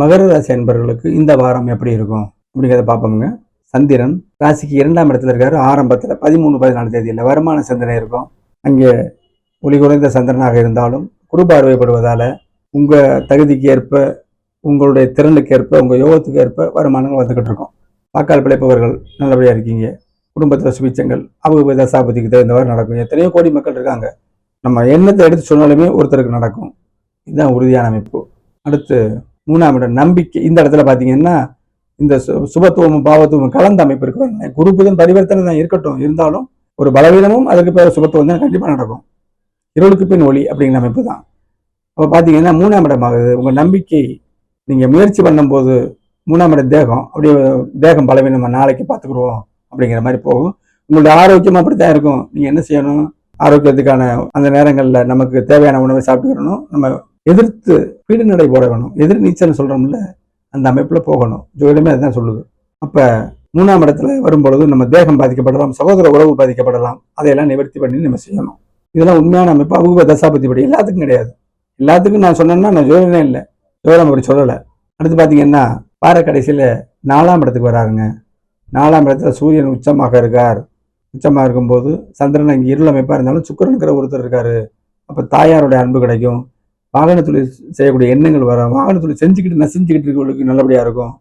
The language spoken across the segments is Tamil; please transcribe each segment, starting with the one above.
மகர ராசி அன்பர்களுக்கு இந்த வாரம் எப்படி இருக்கும் அப்படிங்கிறத பார்ப்போமுங்க. சந்திரன் ராசிக்கு 2ஆம் இடத்துல இருக்காரு. ஆரம்பத்தில் 13, 14 தேதியில் வருமான சிந்தனை இருக்கும். அங்கே ஒளி குறைந்த சந்திரனாக இருந்தாலும் குரு பார்வைப்படுவதால் உங்கள் தகுதிக்கு ஏற்ப, உங்களுடைய திறனுக்கு ஏற்ப, உங்கள் யோகத்துக்கு ஏற்ப வருமானங்கள் வந்துக்கிட்டு இருக்கும். வாக்கால் பிழைப்பவர்கள் நல்லபடியாக இருக்கீங்க. குடும்பத்தில் சுபிச்சங்கள் அவங்க தசாபதிக்கு தகுந்தவாறு நடக்கும். எத்தனையோ கோடி மக்கள் இருக்காங்க. நம்ம எண்ணத்தை எடுத்து சொன்னாலுமே ஒருத்தருக்கு நடக்கும். இதுதான் உறுதியான அமைப்பு. அடுத்து 3ஆம் இடம் நம்பிக்கை. இந்த இடத்துல பார்த்தீங்கன்னா இந்த சுபத்துவமும் பாவத்துவமும் கலந்த அமைப்பு இருக்கு. குரு புதன் பரிவர்த்தனை தான் இருக்கட்டும், இருந்தாலும் ஒரு பலவீனமும் அதுக்கு பேர் சுபத்துவம் தான் கண்டிப்பாக நடக்கும். இருளுக்கு பின் ஒளி அப்படிங்கிற அமைப்பு தான். அப்போ பார்த்தீங்கன்னா 3ஆம் இடம் ஆகுது. உங்கள் நம்பிக்கை நீங்கள் முயற்சி பண்ணும்போது 3ஆம் இடம் தேகம், அப்படியே தேகம் பலவீனமாக நாளைக்கு பார்த்துக்குருவோம் அப்படிங்கிற மாதிரி போகும். உங்களுடைய ஆரோக்கியம் அப்படி தான் இருக்கும். நீங்கள் என்ன செய்யணும்? ஆரோக்கியத்துக்கான அந்த நேரங்களில் நமக்கு தேவையான உணவை சாப்பிட்டுக்கணும். நம்ம எதிர்த்து பீடு நடை போட வேணும். எதிர் நீச்சல் சொல்கிறோம்ல, அந்த அமைப்பில் போகணும். ஜோதிடமே அதுதான் சொல்லுது. அப்போ 3ஆம் இடத்துல வரும்பொழுது நம்ம தேகம் பாதிக்கப்படலாம், சகோதர உறவு பாதிக்கப்படலாம். அதையெல்லாம் நிவர்த்தி பண்ணி நம்ம செய்யணும். இதெல்லாம் உண்மையான அமைப்பு. அவங்க தசாபதி படி எல்லாத்துக்கும் கிடையாது. எல்லாத்துக்கும் நான் சொன்னேன்னா நான் ஜோதிடமே இல்லை, ஜோதிடம் அப்படி சொல்லலை. அடுத்து பார்த்தீங்கன்னா பார கடைசியில் 4ஆம் இடத்துக்கு வராருங்க. 4ஆம் இடத்துல சூரியன் உச்சமாக இருக்கார். உச்சமாக இருக்கும்போது சந்திரன் இங்கே இருள் அமைப்பாக இருந்தாலும் சுக்கிரனுங்கிற ஒருத்தர் இருக்காரு. அப்போ தாயாருடைய அன்பு கிடைக்கும். வாகன தொழில் செய்யக்கூடிய எண்ணங்கள் வரும். வாகன தொழில் செஞ்சுக்கிட்டு நசிஞ்சுக்கிட்டு இருக்கவங்களுக்கு நல்லபடியாக இருக்கும்.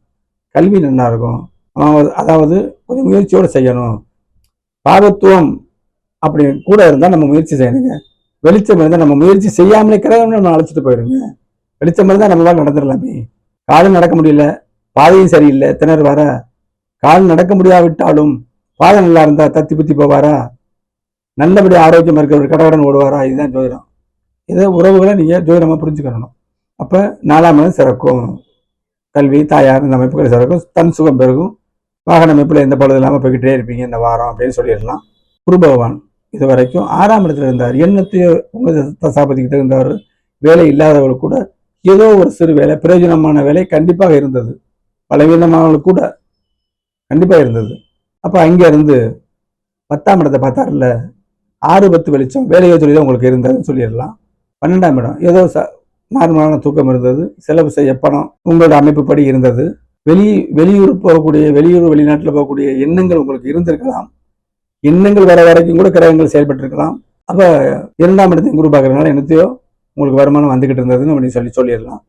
கல்வி நல்லா இருக்கும். அதாவது கொஞ்சம் முயற்சியோடு செய்யணும். பாவத்துவம் அப்படி கூட இருந்தால் நம்ம முயற்சி செய்யணுங்க. வெளிச்சம் இருந்தால் நம்ம முயற்சி செய்யாமலே கிரகம் நம்ம அழைச்சிட்டு போயிடுங்க. வெளிச்சம் இருந்தால் நம்மளால் நடந்துடலாமே. காலம் நடக்க முடியல, பாதையும் சரியில்லை, திணறு வர கால் நடக்க முடியாவிட்டாலும் பாதை நல்லா இருந்தா தத்தி புத்தி போவாரா? நல்லபடி ஆரோக்கியம் இருக்கிறவர் கடவுடன் ஓடுவாரா? இதுதான் ஜோதிடம். இதை உறவுகளை நீங்கள் ஜோதிடமாக புரிஞ்சுக்கணும். அப்போ 4ஆம் இடம் சிறக்கும். கல்வி, தாயார், இந்த அமைப்புகள் சிறக்கும். தன் சுகம் பெருகும். வாகன அமைப்பில் எந்த பழுது இல்லாமல் போய்கிட்டே இருப்பீங்க இந்த வாரம் அப்படின்னு சொல்லிடலாம். குரு பகவான் இது வரைக்கும் 6ஆம் இடத்துல இருந்தார். எண்ணத்தையோ உங்கள் தசாபதிக்கு தகுந்தவர். வேலை இல்லாதவர்கள் கூட ஏதோ ஒரு சிறு வேலை, பிரயோஜனமான வேலை கண்டிப்பாக இருந்தது. பலவீனமானவர்களுக்கு கூட கண்டிப்பாக இருந்தது. அப்போ அங்கே இருந்து 10ஆம் இடத்தை பார்த்தார்ல, 6, 10 வெளிச்சம் வேலையோ தொழிலோ உங்களுக்கு இருந்ததுன்னு சொல்லிடலாம். 12ஆம் இடம் ஏதோ நார்மலான தூக்கம் இருந்தது. செலவு செய்ய பணம் உங்களோட அமைப்பு படி இருந்தது. வெளியூர் போகக்கூடிய, வெளிநாட்டில் போகக்கூடிய எண்ணங்கள் உங்களுக்கு இருந்திருக்கலாம். எண்ணங்கள் வர வரைக்கும் கூட கிரகங்கள் செயல்பட்டிருக்கலாம். அப்போ 2ஆம் இடத்தையும் குரு பார்க்கறதுனால என்னத்தையோ உங்களுக்கு வருமானம் வந்துகிட்டு இருந்ததுன்னு சொல்லி சொல்லிடலாம்.